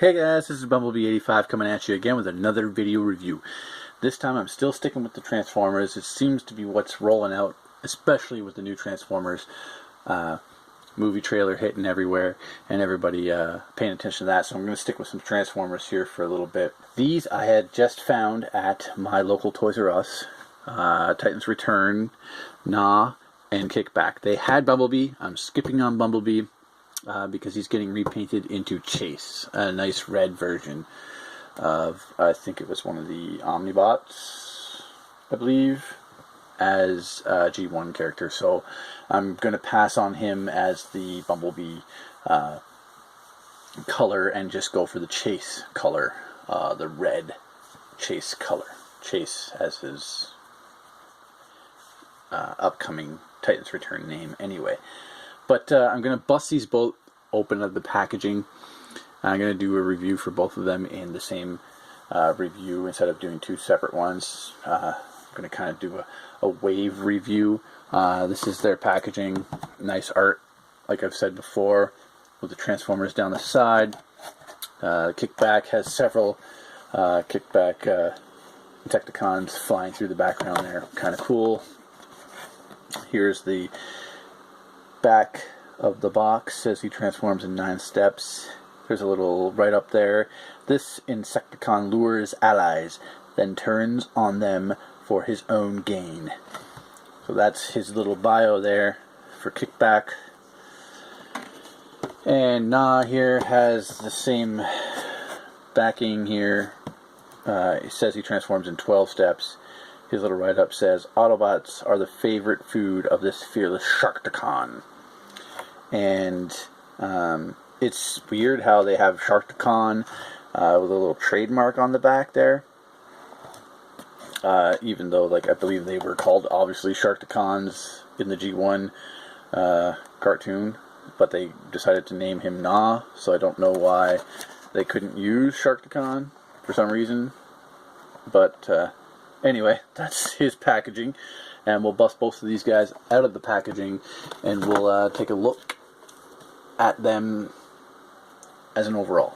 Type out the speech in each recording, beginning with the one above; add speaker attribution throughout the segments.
Speaker 1: Hey guys, this is Bumblebee85 coming at you again with another video review. This time I'm still sticking with the Transformers. It seems to be what's rolling out, especially with the new Transformers movie trailer hitting everywhere and everybody paying attention to that. So I'm going to stick with some Transformers here for a little bit. These I had just found at my local Toys R Us. Titans Return, Gnaw, and Kickback. They had Bumblebee. I'm skipping on Bumblebee. Because he's getting repainted into Chase, a nice red version of, I think it was one of the Omnibots, I believe, as a G1 character. So I'm going to pass on him as the Bumblebee color and just go for the Chase color, the red Chase color. Chase as his upcoming Titans Return name anyway. But I'm going to bust these both open of the packaging. I'm going to do a review for both of them in the same review instead of doing two separate ones. I'm going to kind of do a wave review. This is their packaging. Nice art, like I've said before, with the Transformers down the side. Kickback has several Kickback Insecticons flying through the background there. Kind of cool. Here's the back of the box. Says he transforms in 9 steps. There's a little right up there. This Insecticon lures allies, then turns on them for his own gain. So that's his little bio there for Kickback. And Gnaw here has the same backing here. It says he transforms in 12 steps. His little write-up says, Autobots are the favorite food of this fearless Sharkticon. And it's weird how they have Sharkticon with a little trademark on the back there. Even though, like, I believe they were called, obviously, Sharkticons in the G1 cartoon. But they decided to name him Gnaw, so I don't know why they couldn't use Sharkticon for some reason. But anyway, that's his packaging. And we'll bust both of these guys out of the packaging and we'll take a look at them as an overall.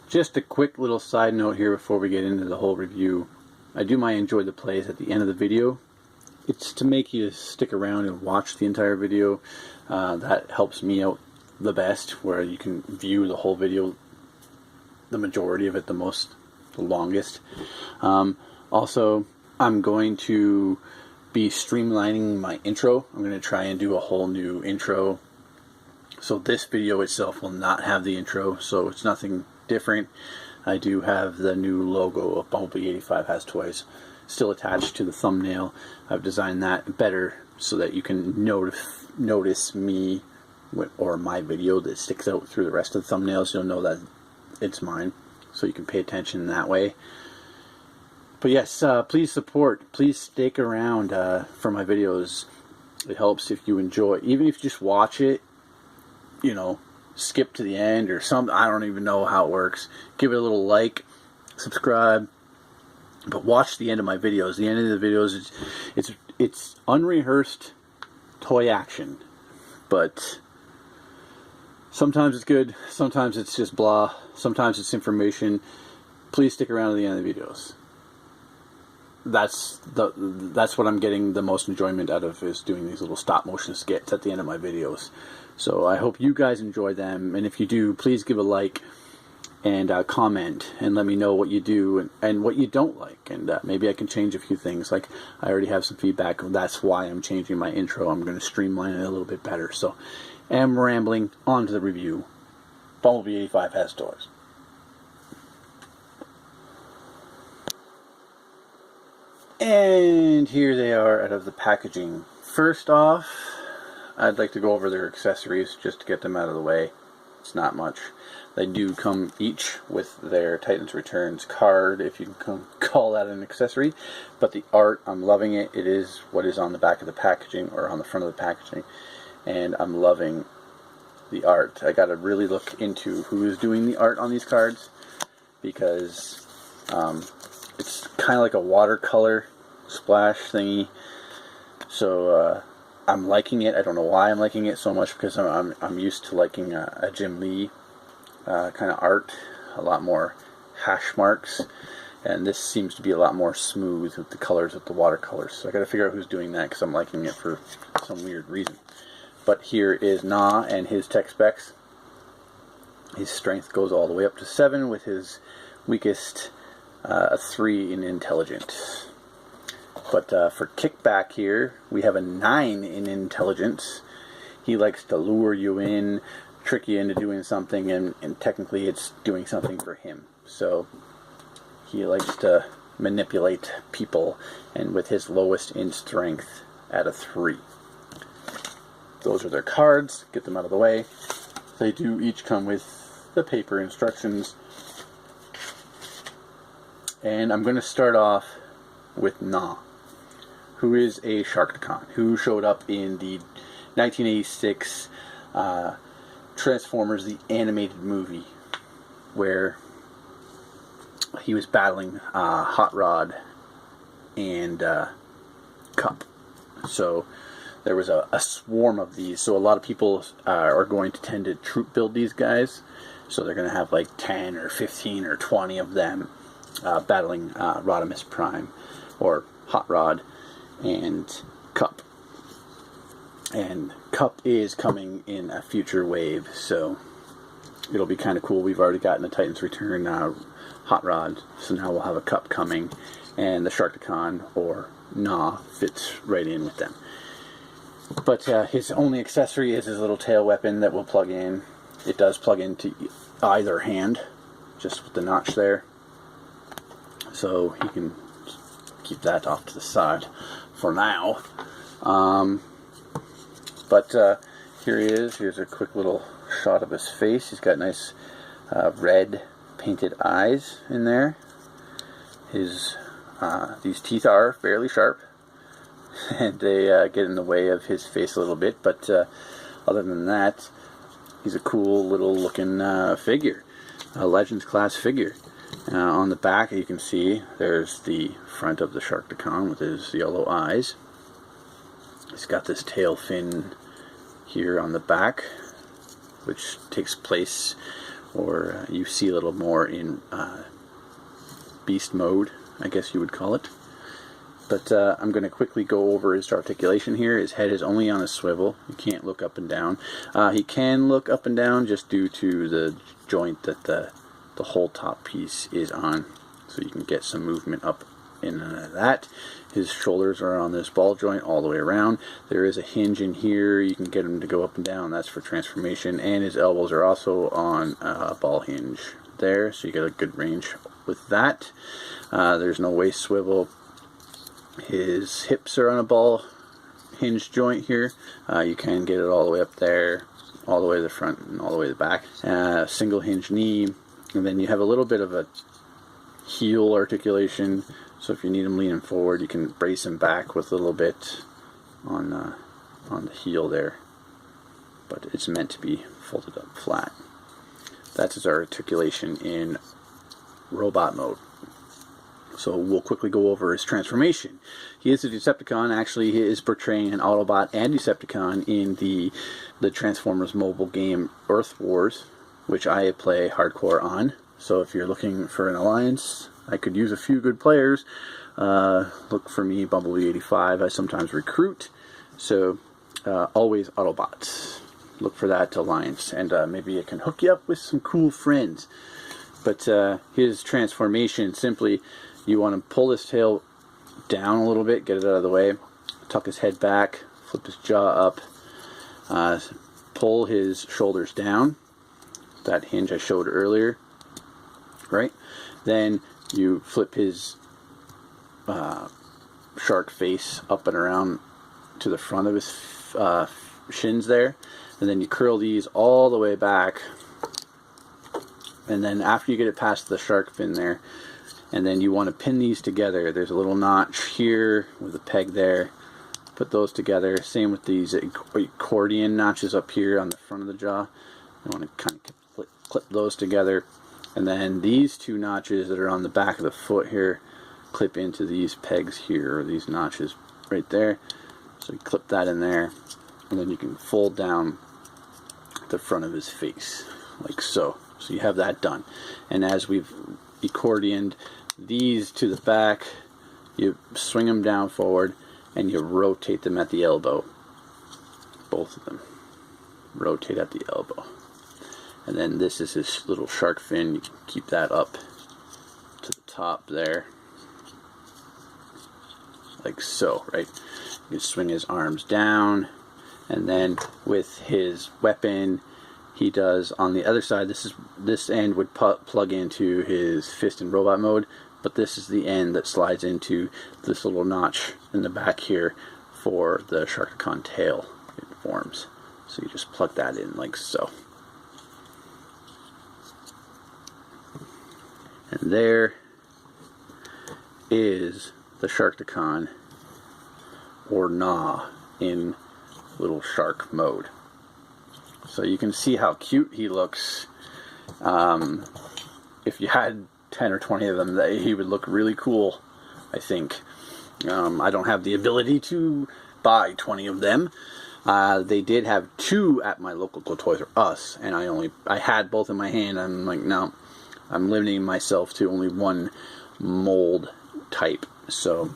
Speaker 1: Just a quick little side note here before we get into the whole review. I do my enjoy the plays at the end of the video. It's to make you stick around and watch the entire video. That helps me out the best, where you can view the whole video, the majority of it, the longest. Also, I'm going to be streamlining my intro. I'm going to try and do a whole new intro. So this video itself will not have the intro, so it's nothing different. I do have the new logo of Bumblebee85 Has Toys still attached to the thumbnail. I've designed that better so that you can notice me or my video that sticks out through the rest of the thumbnails. You'll know that it's mine, so you can pay attention that way. But yes, please support. Please stick around for my videos. It helps if you enjoy. Even if you just watch it, you know, skip to the end or something. I don't even know how it works. Give it a little like, subscribe. But watch the end of my videos. The end of the videos, it's unrehearsed toy action. But sometimes it's good. Sometimes it's just blah. Sometimes it's information. Please stick around to the end of the videos. That's what I'm getting the most enjoyment out of, is doing these little stop motion skits at the end of my videos. So I hope you guys enjoy them, and if you do, please give a like and comment and let me know what you do and what you don't like, and maybe I can change a few things. Like, I already have some feedback. That's why I'm changing my intro. I'm going to streamline it a little bit better. So I'm rambling. On to the review. Bumblebee85 Has Toys. And here they are out of the packaging. First off, I'd like to go over their accessories just to get them out of the way. It's not much. They do come each with their Titans Returns card, if you can call that an accessory. But the art, I'm loving it. It is what is on the back of the packaging, or on the front of the packaging. And I'm loving the art. I gotta really look into who is doing the art on these cards, because it's kind of like a watercolor splash thingy. So I'm liking it. I don't know why I'm liking it so much, because I'm used to liking a Jim Lee kind of art, a lot more hash marks, and this seems to be a lot more smooth with the colors, with the watercolors. So I got to figure out who's doing that, because I'm liking it for some weird reason. But here is Gnaw and his tech specs. His strength goes all the way up to 7, with his weakest a 3 in intelligence. But for Kickback here, we have a 9 in intelligence. He likes to lure you in, trick you into doing something, and technically it's doing something for him. So he likes to manipulate people, and with his lowest in strength at a 3. Those are their cards. Get them out of the way. They do each come with the paper instructions. And I'm going to start off with Gnaw, who is a Sharkticon, who showed up in the 1986 Transformers the Animated Movie, where he was battling Hot Rod and Cup. So there was a swarm of these. So a lot of people are going to tend to troop build these guys. So they're going to have like 10 or 15 or 20 of them battling Rodimus Prime, or Hot Rod and Cup. And Cup is coming in a future wave, so it'll be kind of cool. We've already gotten a Titans Return Hot Rod, so now we'll have a Cup coming, and the Sharkticon, or Gnaw, fits right in with them. But his only accessory is his little tail weapon that will plug in. It does plug into either hand, just with the notch there, so you can keep that off to the side for now. But here he is. Here's a quick little shot of his face. He's got nice red painted eyes in there. His these teeth are fairly sharp, and they get in the way of his face a little bit. But other than that, he's a cool little looking figure, a Legends class figure. On the back, you can see there's the front of the Sharkticon with his yellow eyes. He's got this tail fin here on the back, which takes place, or you see a little more in beast mode, I guess you would call it. But I'm going to quickly go over his articulation here. His head is only on a swivel. You can't look up and down. He can look up and down just due to the joint that the whole top piece is on, so you can get some movement up in that. His shoulders are on this ball joint all the way around. There is a hinge in here. You can get him to go up and down. That's for transformation. And his elbows are also on a ball hinge there, so you get a good range with that. There's no waist swivel. His hips are on a ball hinge joint here. You can get it all the way up there, all the way to the front and all the way to the back. Single hinge knee. And then you have a little bit of a heel articulation, so if you need him leaning forward, you can brace him back with a little bit on the heel there. But it's meant to be folded up flat. That's his articulation in robot mode. So we'll quickly go over his transformation. He is a Decepticon. Actually, he is portraying an Autobot and Decepticon in the Transformers mobile game Earth Wars, which I play hardcore on. So if you're looking for an alliance, I could use a few good players. Look for me, Bumblebee85. I sometimes recruit. So always Autobots. Look for that alliance, and maybe it can hook you up with some cool friends. But his transformation, simply, you want to pull his tail down a little bit, get it out of the way, tuck his head back, flip his jaw up, pull his shoulders down, that hinge I showed earlier, right? Then you flip his shark face up and around to the front of his shins there, and then you curl these all the way back, and then after you get it past the shark fin there, and then you want to pin these together. There's a little notch here with a peg there. Put those together. Same with these accordion notches up here on the front of the jaw. You want to kind of clip those together, and then these two notches that are on the back of the foot here clip into these pegs here, or these notches right there. So you clip that in there, and then you can fold down the front of his face, like so. So you have that done. And as we've accordioned these to the back, you swing them down forward, and you rotate them at the elbow. Both of them. Rotate at the elbow. And then this is his little shark fin. You can keep that up to the top there. Like so, right? You can swing his arms down, and then with his weapon, he does on the other side, this end would plug into his fist and robot mode, but this is the end that slides into this little notch in the back here for the Sharkticon tail it forms. So you just plug that in like so. And there is the Sharkticon, or Gnaw, in little shark mode. So you can see how cute he looks. If you had 10 or 20 of them, he would look really cool, I think. I don't have the ability to buy 20 of them. They did have 2 at my local Toys R Us, and I had both in my hand. I'm like, no, I'm limiting myself to only 1 mold type. So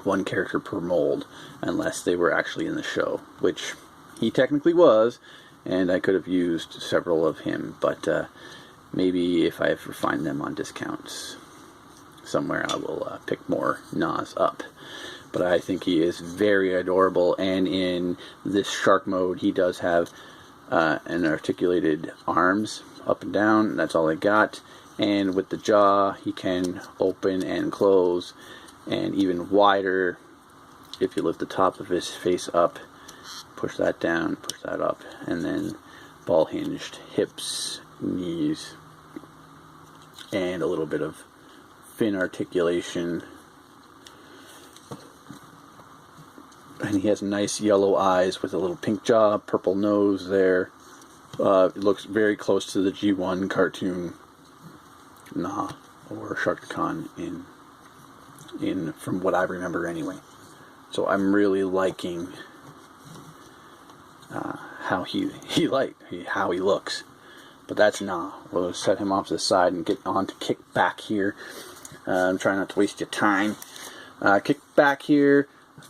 Speaker 1: 1 character per mold, unless they were actually in the show, which he technically was, and I could have used several of him, but maybe if I ever find them on discounts somewhere, I will pick more Gnaws up. But I think he is very adorable, and in this shark mode, he does have an articulated arms up and down. That's all I got. And with the jaw, he can open and close, and even wider if you lift the top of his face up, push that down, push that up, and then ball hinged hips, knees, and a little bit of fin articulation. And he has nice yellow eyes with a little pink jaw, purple nose there. It looks very close to the G1 cartoon Gnaw, or Sharkticon in from what I remember anyway. So I'm really liking how how he looks. But that's Gnaw. We'll set him off to the side and get on to Kickback here. I'm trying not to waste your time. Kickback here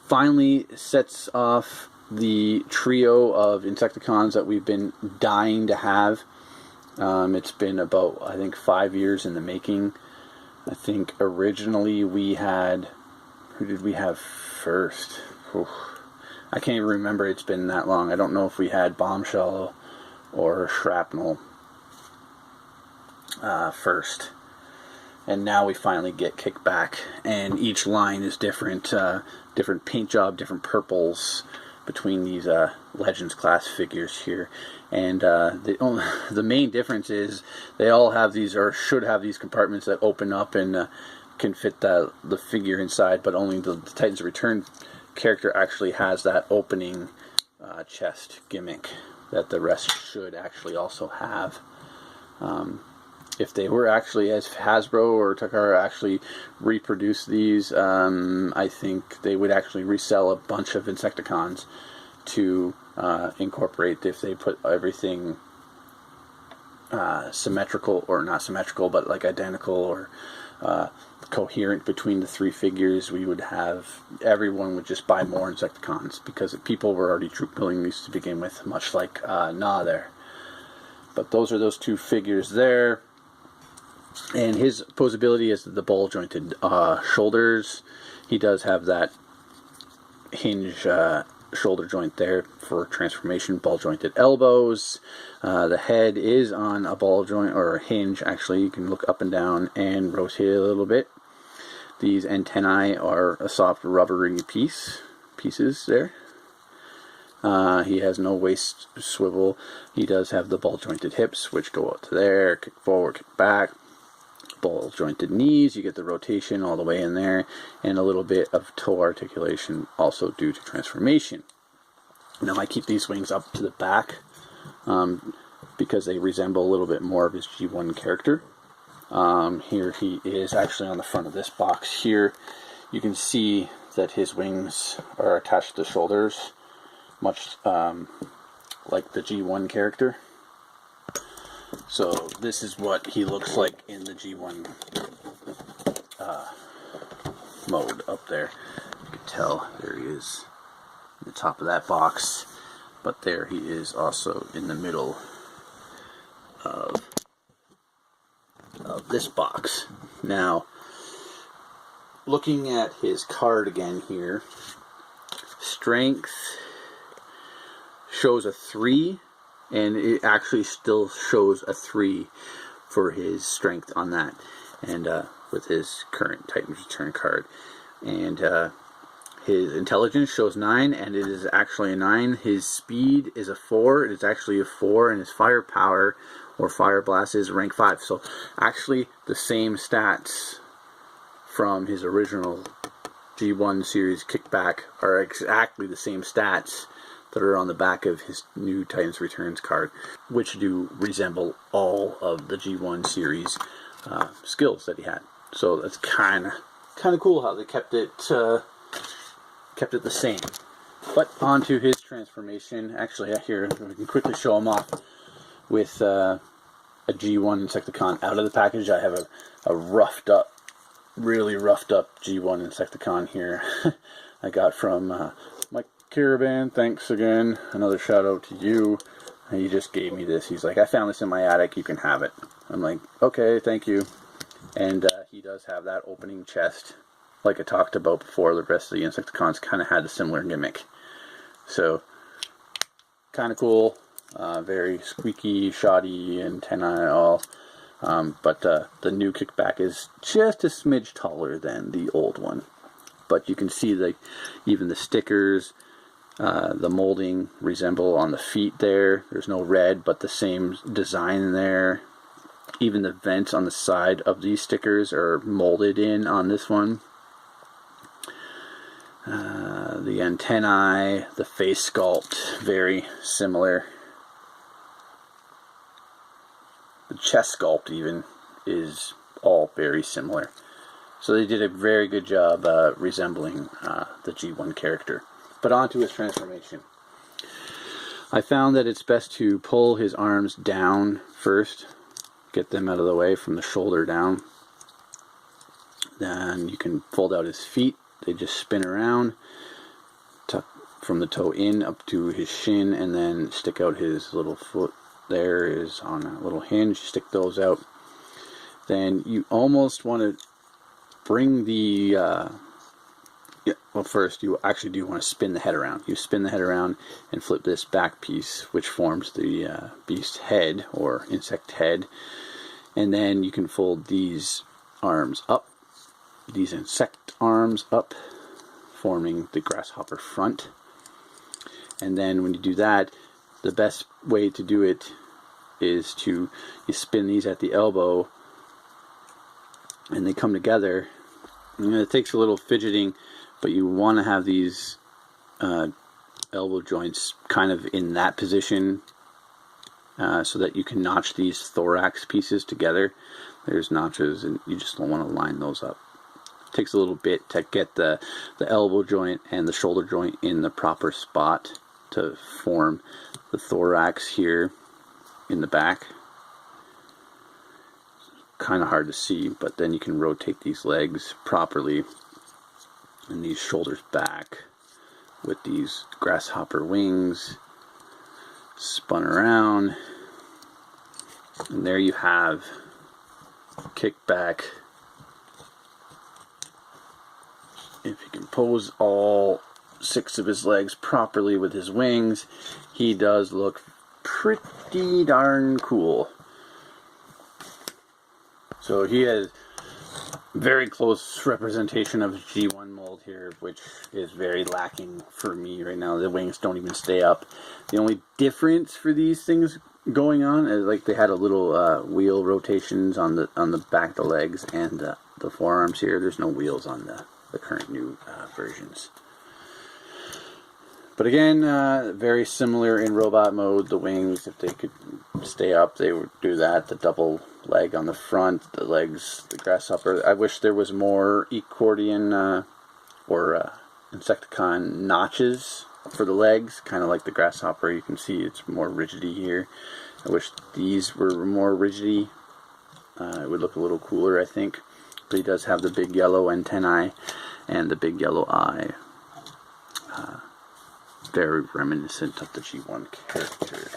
Speaker 1: finally sets off the trio of Insecticons that we've been dying to have. It's been about, I think, 5 years in the making. I think originally we had, who did we have first? Oof. I can't even remember, it's been that long. I don't know if we had Bombshell or Shrapnel first. And now we finally get Kickback, and each line is different, different paint job, different purples between these Legends class figures here. And the main difference is they all have these, or should have these compartments that open up and can fit the figure inside, but only the Titans of Return character actually has that opening chest gimmick that the rest should actually also have. If they were actually, as Hasbro or Takara actually reproduce these, I think they would actually resell a bunch of Insecticons to incorporate, if they put everything symmetrical, or not symmetrical, but like identical or coherent between the 3 figures. We would have, everyone would just buy more Insecticons, because people were already troop building these to begin with, much like Gnaw there. But those are those 2 figures there. And his posability is the ball jointed shoulders. He does have that hinge shoulder joint there for transformation, ball jointed elbows. The head is on a ball joint, or a hinge actually. You can look up and down and rotate it a little bit. These antennae are a soft rubbery pieces there. He has no waist swivel. He does have the ball jointed hips, which go out to there, kick forward, kick back. Ball jointed knees, you get the rotation all the way in there, and a little bit of toe articulation also due to transformation. Now I keep these wings up to the back because they resemble a little bit more of his G1 character. Here he is actually on the front of this box here. You can see that his wings are attached to the shoulders, much like the G1 character. So this is what he looks like in the G1 mode up there. You can tell there he is in the top of that box, but there he is also in the middle of this box. Now, looking at his card again here, strength shows a 3, and it actually still shows a 3 for his strength on that, and with his current Titan's Return card. And his intelligence shows 9, and it is actually a 9. His speed is a 4, it is actually a 4, and his firepower or fire blast is rank 5. So actually the same stats from his original G1 series Kickback are exactly the same stats that are on the back of his new Titan's Returns card, which do resemble all of the G1 series skills that he had. So that's kind of cool how they kept it the same. But onto his transformation. Actually, here we can quickly show him off with a G1 Insecticon out of the package. I have a roughed up, really roughed up G1 Insecticon here. I got from Mike Caravan. Thanks again. Another shout out to you. He just gave me this. He's like, I found this in my attic. You can have it. I'm like, okay, thank you. And he does have that opening chest, like I talked about before. The rest of the Insecticons kind of had a similar gimmick. So, kind of cool. Very squeaky, shoddy antennae all. But the new Kickback is just a smidge taller than the old one. But you can see that even the stickers, the molding resemble on the feet there. There's no red, but the same design there. Even the vents on the side of these stickers are molded in on this one. The antennae, the face sculpt, very similar. The chest sculpt even is all very similar. So they did a very good job resembling the G1 character. But on to his transformation. I found that it's best to pull his arms down first. Get them out of the way from the shoulder down. Then you can fold out his feet. They just spin around, tuck from the toe in up to his shin, and then stick out his little foot. There is on a little hinge. Stick those out. Then you almost want to bring the well, first you actually do want to spin the head around. You spin the head around and flip this back piece, which forms the beast head or insect head, and then you can fold these arms up, these insect arms up, forming the grasshopper front. And then when you do that, the best way to do it is you spin these at the elbow, and they come together. And it takes a little fidgeting, but you want to have these elbow joints kind of in that position so that you can notch these thorax pieces together. There's notches, and you just don't want to line those up. It takes a little bit to get the elbow joint and the shoulder joint in the proper spot to form the thorax here in the back. Kind of hard to see, but then you can rotate these legs properly and these shoulders back with these grasshopper wings spun around, and there you have Kickback. If you can pose all 6 of his legs properly with his wings, he does look pretty darn cool. So he has very close representation of G1 mold here, which is very lacking for me right now. The wings don't even stay up. The only difference for these things going on is like they had a little wheel rotations on the back of the legs and the forearms here. There's no wheels on the current new versions. But again, very similar in robot mode. The wings, if they could stay up, they would do that. The double leg on the front, the legs, the grasshopper. I wish there was more accordion or Insecticon notches for the legs, kind of like the grasshopper. You can see it's more rigidy here. I wish these were more rigidy. It would look a little cooler, I think. But he does have the big yellow antennae and the big yellow eye. Very reminiscent of the G1 character.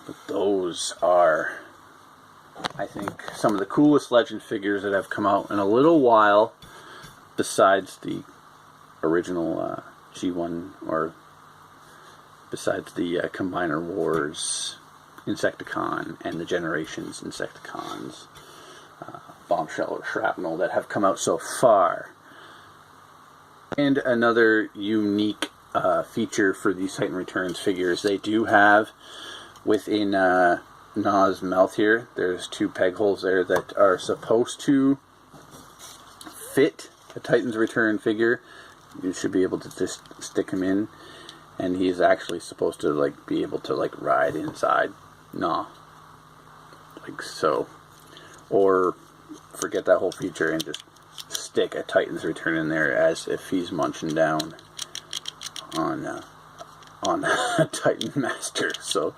Speaker 1: But those are, I think, some of the coolest Legend figures that have come out in a little while, besides the original G1, or besides the Combiner Wars Insecticon and the Generations Insecticons, Bombshell or Shrapnel, that have come out so far. And another unique feature for these Titan Returns figures, they do have within Gnaw's mouth here, there's 2 peg holes there that are supposed to fit a Titan's Return figure. You should be able to just stick him in, and he's actually supposed to like be able to like ride inside Gnaw, like so. Or forget that whole feature and just stick a Titan's Return in there as if he's munching down on a Titan Master. So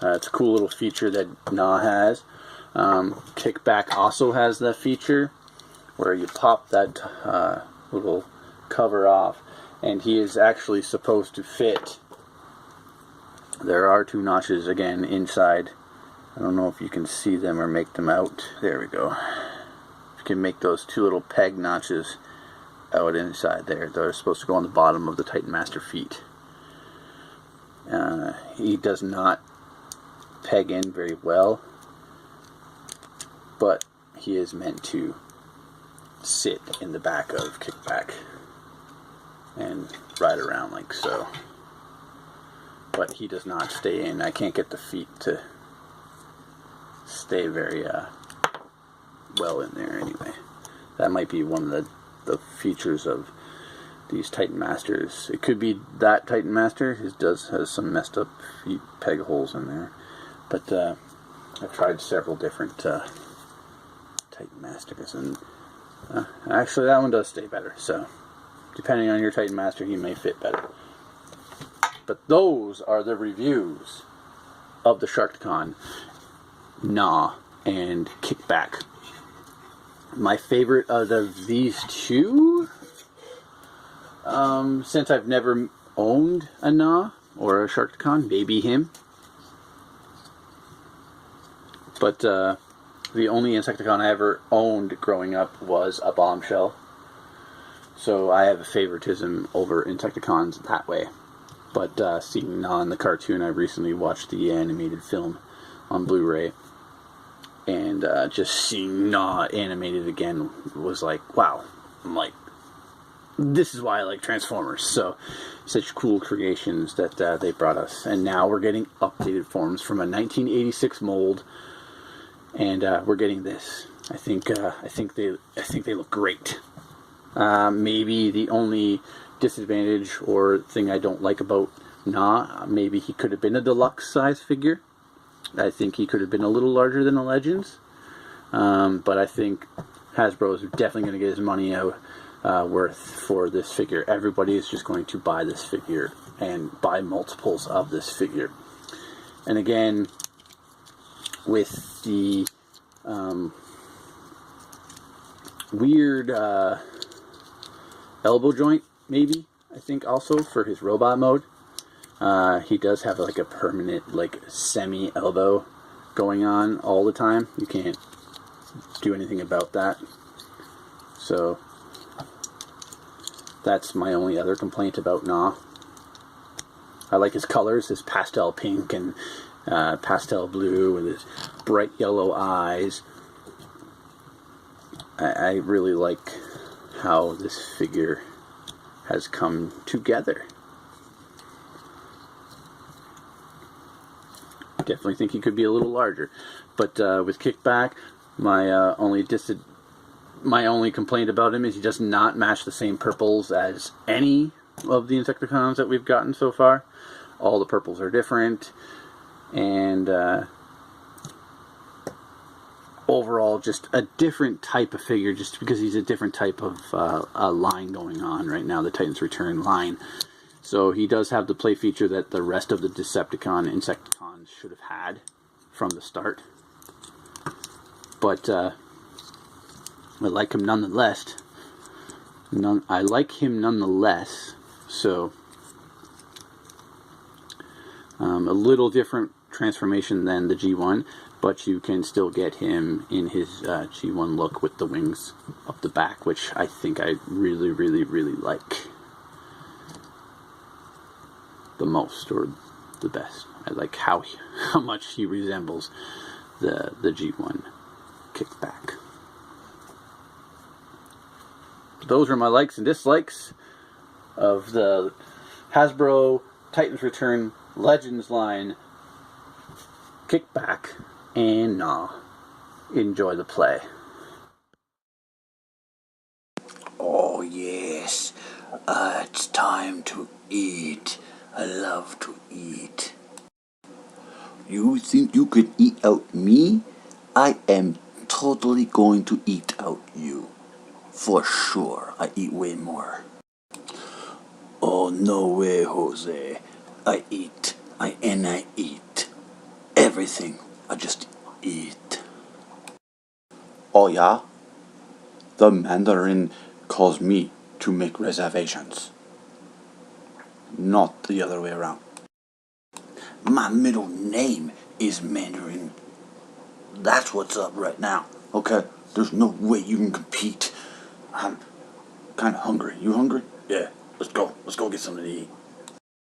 Speaker 1: it's a cool little feature that Gnaw has. Kickback also has that feature where you pop that little cover off, and he is actually supposed to fit. There are 2 notches again inside. I don't know if you can see them or make them out. There we go. You can make those 2 little peg notches out inside there. They're supposed to go on the bottom of the Titan Master feet. He does not peg in very well, but he is meant to sit in the back of Kickback and ride around like so. But he does not stay in. I can't get the feet to stay very well in there anyway. That might be one of the features of these Titan Masters. It could be that Titan Master. His has some messed up feet peg holes in there. But I've tried several different Titan Masters, and actually that one does stay better. So depending on your Titan Master, he may fit better. But those are the reviews of the Sharkticon, Gnaw, and Kickback. My favorite out of these 2, since I've never owned a Gnaw or a Sharkticon, maybe him. But the only Insecticon I ever owned growing up was a Bombshell. So I have a favoritism over Insecticons that way. But seeing Gnaw in the cartoon, I recently watched the animated film on Blu-ray. And just seeing Gnaw animated again was like, wow. I'm like, this is why I like Transformers. So, such cool creations that they brought us. And now we're getting updated forms from a 1986 mold. And we're getting this. I think they look great. Maybe the only disadvantage or thing I don't like about Gnaw, maybe he could have been a deluxe size figure. I think he could have been a little larger than the Legends. But I think Hasbro is definitely going to get his money out worth for this figure. Everybody is just going to buy this figure and buy multiples of this figure. And again, with the weird elbow joint, maybe, I think also for his robot mode. He does have like a permanent like semi elbow going on all the time. You can't do anything about that. So that's my only other complaint about Gnaw. I like his colors, his pastel pink and pastel blue with his bright yellow eyes. I really like how this figure has come together. Definitely think he could be a little larger, but with Kickback, my only complaint about him is he does not match the same purples as any of the Insecticons that we've gotten so far. All the purples are different, and overall just a different type of figure, just because he's a different type of line going on right now, the Titans Return line. So he does have the play feature that the rest of the Decepticon Insecticons should have had from the start. But I like him nonetheless. I like him nonetheless. So a little different transformation than the G1, but you can still get him in his G1 look with the wings up the back, which I think I really, really, really like the most, or the best. I like how much he resembles the G1 Kickback. Those are my likes and dislikes of the Hasbro Titans Return Legends line Kickback and Gnaw. Enjoy the play.
Speaker 2: Oh yes, it's time to eat. I love to eat. You think you could eat out me? I am totally going to eat out you. For sure, I eat way more. Oh, no way, Jose. I eat. I eat. Everything. I just eat. Oh, yeah? The Mandarin calls me to make reservations. Not the other way around. My middle name is Mandarin. That's what's up right now. Okay? There's no way you can compete. I'm kind of hungry. You hungry? Yeah. Let's go. Let's go get something to eat.